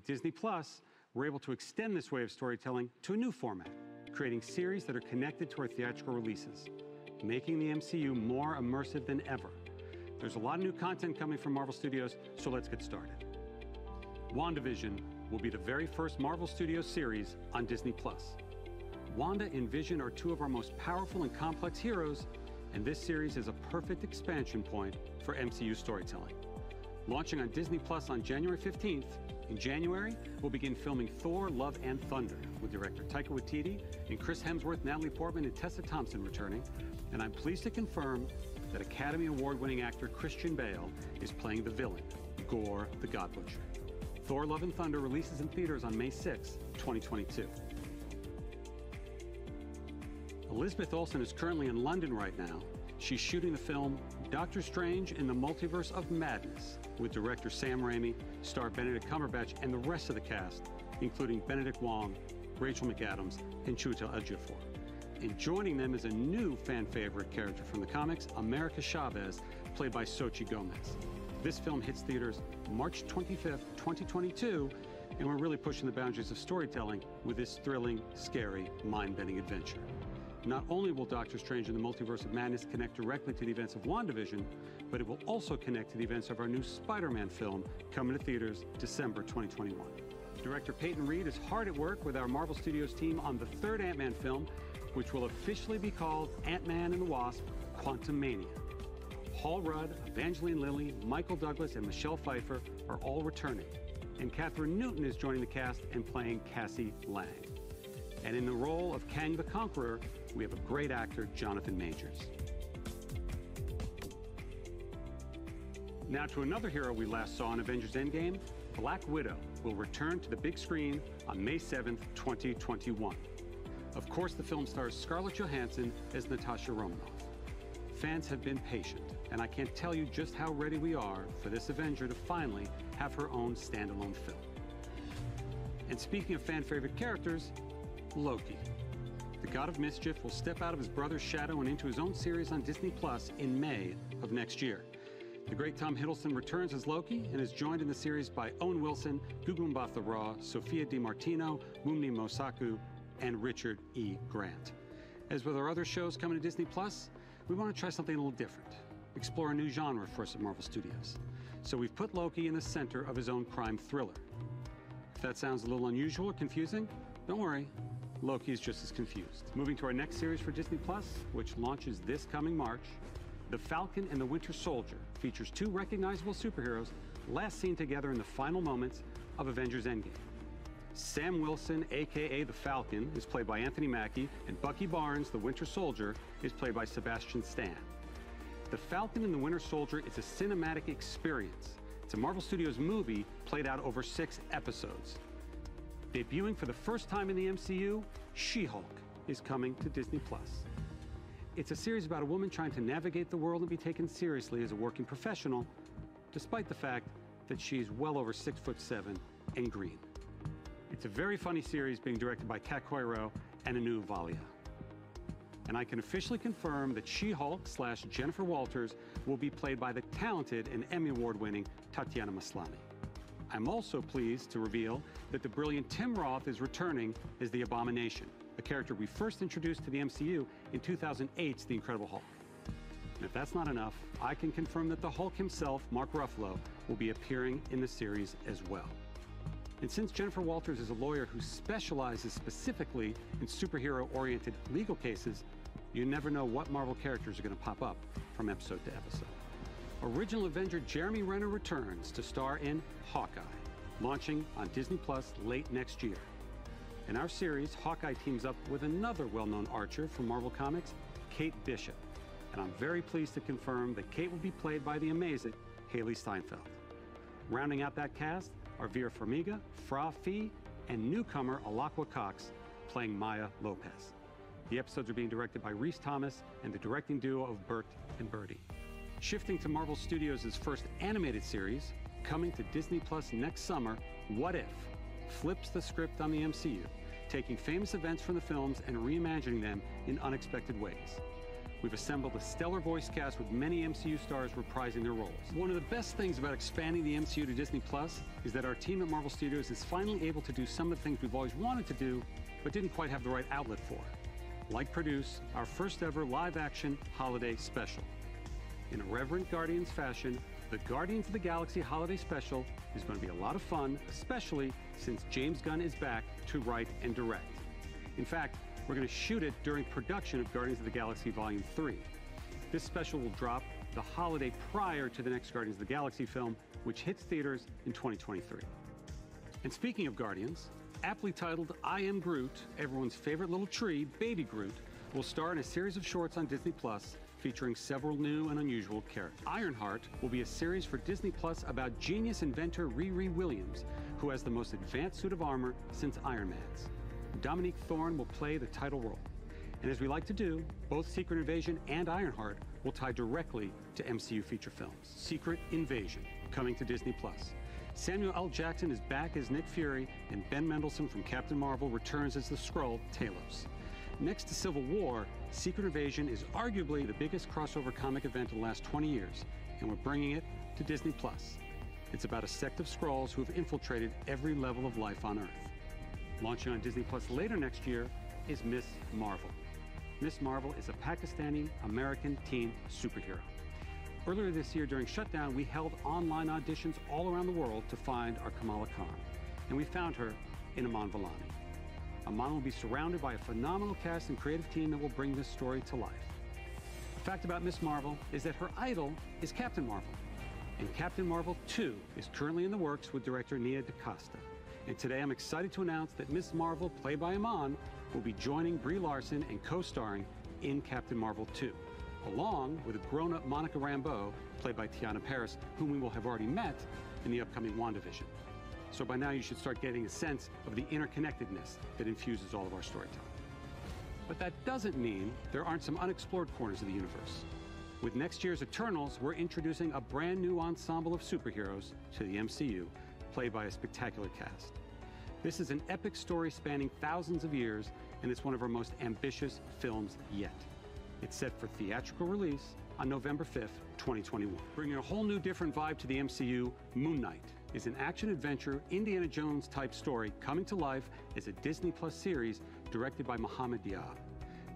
With Disney Plus, we're able to extend this way of storytelling to a new format, creating series that are connected to our theatrical releases, making the MCU more immersive than ever. There's a lot of new content coming from Marvel Studios, so let's get started. WandaVision will be the very first Marvel Studios series on Disney Plus. Wanda and Vision are two of our most powerful and complex heroes, and this series is a perfect expansion point for MCU storytelling. Launching on Disney Plus on January 15th, in January, we'll begin filming Thor, Love, and Thunder with director Taika Waititi and Chris Hemsworth, Natalie Portman, and Tessa Thompson returning. And I'm pleased to confirm that Academy Award-winning actor Christian Bale is playing the villain, Gore the God Butcher. Thor, Love, and Thunder releases in theaters on May 6, 2022. Elizabeth Olsen is currently in London right now. She's shooting the film Doctor Strange in the Multiverse of Madness with director Sam Raimi, star Benedict Cumberbatch, and the rest of the cast, including Benedict Wong, Rachel McAdams, and Chiwetel Ejiofor. And joining them is a new fan favorite character from the comics, America Chavez, played by Xochitl Gomez. This film hits theaters March 25th, 2022, and we're really pushing the boundaries of storytelling with this thrilling, scary, mind-bending adventure. Not only will Doctor Strange in the Multiverse of Madness connect directly to the events of WandaVision, but it will also connect to the events of our new Spider-Man film coming to theaters December 2021. Director Peyton Reed is hard at work with our Marvel Studios team on the third Ant-Man film, which will officially be called Ant-Man and the Wasp: Quantumania. Paul Rudd, Evangeline Lilly, Michael Douglas, and Michelle Pfeiffer are all returning. And Catherine Newton is joining the cast and playing Cassie Lang. And in the role of Kang the Conqueror, we have a great actor, Jonathan Majors. Now to another hero we last saw in Avengers Endgame, Black Widow will return to the big screen on May 7th, 2021. Of course, the film stars Scarlett Johansson as Natasha Romanoff. Fans have been patient, and I can't tell you just how ready we are for this Avenger to finally have her own standalone film. And speaking of fan-favorite characters, Loki. The God of Mischief will step out of his brother's shadow and into his own series on Disney Plus in May of next year. The great Tom Hiddleston returns as Loki and is joined in the series by Owen Wilson, Gugu Mbatha-Raw, Sophia DiMartino, Mumni Mosaku, and Richard E. Grant. As with our other shows coming to Disney Plus, we want to try something a little different, explore a new genre for us at Marvel Studios. So we've put Loki in the center of his own crime thriller. If that sounds a little unusual or confusing, don't worry. Loki is just as confused. Moving to our next series for Disney Plus, which launches this coming March, The Falcon and the Winter Soldier features two recognizable superheroes last seen together in the final moments of Avengers Endgame. Sam Wilson, aka the Falcon, is played by Anthony Mackie, and Bucky Barnes, the Winter Soldier, is played by Sebastian Stan. The Falcon and the Winter Soldier is a cinematic experience. It's a Marvel Studios movie played out over 6 episodes. Debuting for the first time in the MCU, She-Hulk is coming to Disney Plus. It's a series about a woman trying to navigate the world and be taken seriously as a working professional, despite the fact that she's well over 6'7" and green. It's a very funny series being directed by Kat Coiro and Anu Valia. And I can officially confirm that She-Hulk / Jennifer Walters will be played by the talented and Emmy Award-winning Tatiana Maslany. I'm also pleased to reveal that the brilliant Tim Roth is returning as the Abomination, a character we first introduced to the MCU in 2008's The Incredible Hulk. And if that's not enough, I can confirm that the Hulk himself, Mark Ruffalo, will be appearing in the series as well. And since Jennifer Walters is a lawyer who specializes specifically in superhero-oriented legal cases, you never know what Marvel characters are going to pop up from episode to episode. Original Avenger Jeremy Renner returns to star in Hawkeye, launching on Disney Plus late next year. In our series, Hawkeye teams up with another well-known archer from Marvel Comics, Kate Bishop. And I'm very pleased to confirm that Kate will be played by the amazing Haley Steinfeld. Rounding out that cast are Vera Farmiga, Fra Fee, and newcomer Alakwa Cox playing Maya Lopez. The episodes are being directed by Rhys Thomas and the directing duo of Bert and Bertie. Shifting to Marvel Studios' first animated series, coming to Disney Plus next summer, What If flips the script on the MCU, taking famous events from the films and reimagining them in unexpected ways. We've assembled a stellar voice cast with many MCU stars reprising their roles. One of the best things about expanding the MCU to Disney Plus is that our team at Marvel Studios is finally able to do some of the things we've always wanted to do, but didn't quite have the right outlet for, like produce our first ever live-action holiday special. In irreverent Guardians fashion, the Guardians of the Galaxy Holiday Special is going to be a lot of fun, especially since James Gunn is back to write and direct. In fact, we're going to shoot it during production of Guardians of the Galaxy Volume 3. This special will drop the holiday prior to the next Guardians of the Galaxy film, which hits theaters in 2023. And speaking of Guardians, aptly titled I Am Groot, everyone's favorite little tree, Baby Groot, will star in a series of shorts on Disney Plus featuring several new and unusual characters. Ironheart will be a series for Disney Plus about genius inventor Riri Williams, who has the most advanced suit of armor since Iron Man's. Dominique Thorne will play the title role. And as we like to do, both Secret Invasion and Ironheart will tie directly to MCU feature films. Secret Invasion, coming to Disney Plus. Samuel L. Jackson is back as Nick Fury, and Ben Mendelsohn from Captain Marvel returns as the Skrull, Talos. Next to Civil War, Secret Invasion is arguably the biggest crossover comic event in the last 20 years, and we're bringing it to Disney Plus. It's about a sect of Skrulls who have infiltrated every level of life on Earth. Launching on Disney Plus later next year is Miss Marvel. Miss Marvel is a Pakistani-American teen superhero. Earlier this year during shutdown, we held online auditions all around the world to find our Kamala Khan, and we found her in Aman Vellani. Aman will be surrounded by a phenomenal cast and creative team that will bring this story to life. The fact about Miss Marvel is that her idol is Captain Marvel, and Captain Marvel 2 is currently in the works with director Nia DaCosta. And today I'm excited to announce that Miss Marvel, played by Aman, will be joining Brie Larson and co-starring in Captain Marvel 2, along with a grown-up Monica Rambeau, played by Tiana Paris, whom we will have already met in the upcoming Wanda Vision. So by now you should start getting a sense of the interconnectedness that infuses all of our storytelling. But that doesn't mean there aren't some unexplored corners of the universe. With next year's Eternals, we're introducing a brand new ensemble of superheroes to the MCU, played by a spectacular cast. This is an epic story spanning thousands of years, and it's one of our most ambitious films yet. It's set for theatrical release on November 5th, 2021. Bringing a whole new different vibe to the MCU, Moon Knight is an action-adventure, Indiana Jones-type story coming to life as a Disney Plus series directed by Mohamed Diab.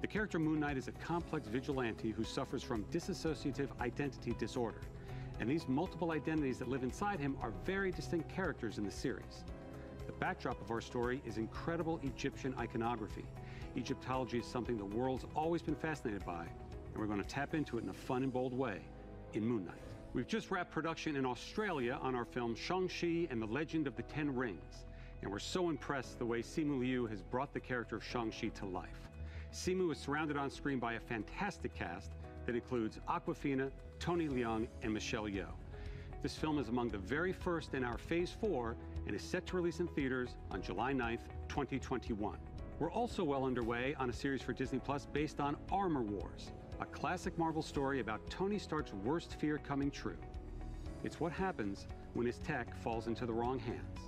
The character Moon Knight is a complex vigilante who suffers from dissociative identity disorder, and these multiple identities that live inside him are very distinct characters in the series. The backdrop of our story is incredible Egyptian iconography. Egyptology is something the world's always been fascinated by, and we're going to tap into it in a fun and bold way in Moon Knight. We've just wrapped production in Australia on our film Shang-Chi and the Legend of the Ten Rings, and we're so impressed the way Simu Liu has brought the character of Shang-Chi to life. Simu is surrounded on screen by a fantastic cast that includes Awkwafina, Tony Leung, and Michelle Yeoh. This film is among the very first in our Phase 4 and is set to release in theaters on July 9th, 2021. We're also well underway on a series for Disney Plus based on Armor Wars, a classic Marvel story about Tony Stark's worst fear coming true. It's what happens when his tech falls into the wrong hands.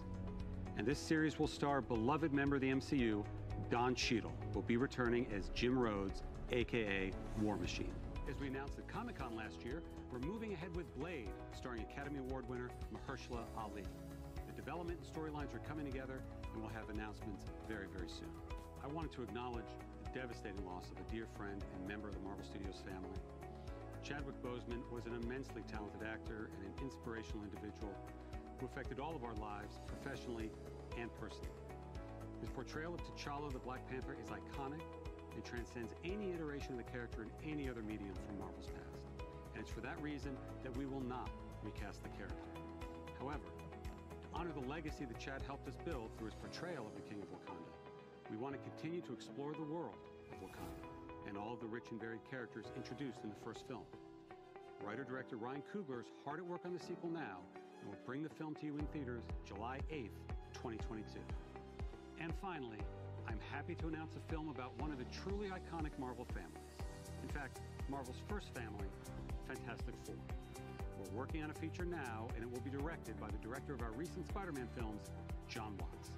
And this series will star beloved member of the MCU, Don Cheadle, will be returning as Jim Rhodes, aka War Machine. As we announced at Comic-Con last year, we're moving ahead with Blade, starring Academy Award winner Mahershala Ali. The development and storylines are coming together, and we'll have announcements very, very soon. I wanted to acknowledge the devastating loss of a dear friend and member of the Marvel Studios family. Chadwick Boseman was an immensely talented actor and an inspirational individual who affected all of our lives, professionally and personally. His portrayal of T'Challa the Black Panther is iconic and transcends any iteration of the character in any other medium from Marvel's past. And it's for that reason that we will not recast the character. However, to honor the legacy that Chad helped us build through his portrayal of the King of Wakanda, we want to continue to explore the world of Wakanda and all of the rich and varied characters introduced in the first film. Writer-director Ryan Coogler is hard at work on the sequel now, and will bring the film to you in theaters July 8th, 2022. And finally, I'm happy to announce a film about one of the truly iconic Marvel families. In fact, Marvel's first family, Fantastic Four. We're working on a feature now, and it will be directed by the director of our recent Spider-Man films, John Watts.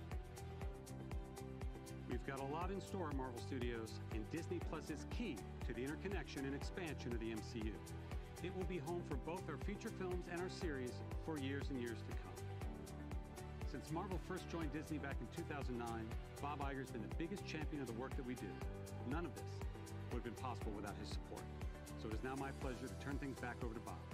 We've got a lot in store at Marvel Studios, and Disney Plus is key to the interconnection and expansion of the MCU. It will be home for both our feature films and our series for years and years to come. Since Marvel first joined Disney back in 2009, Bob Iger's been the biggest champion of the work that we do. None of this would have been possible without his support. So it is now my pleasure to turn things back over to Bob.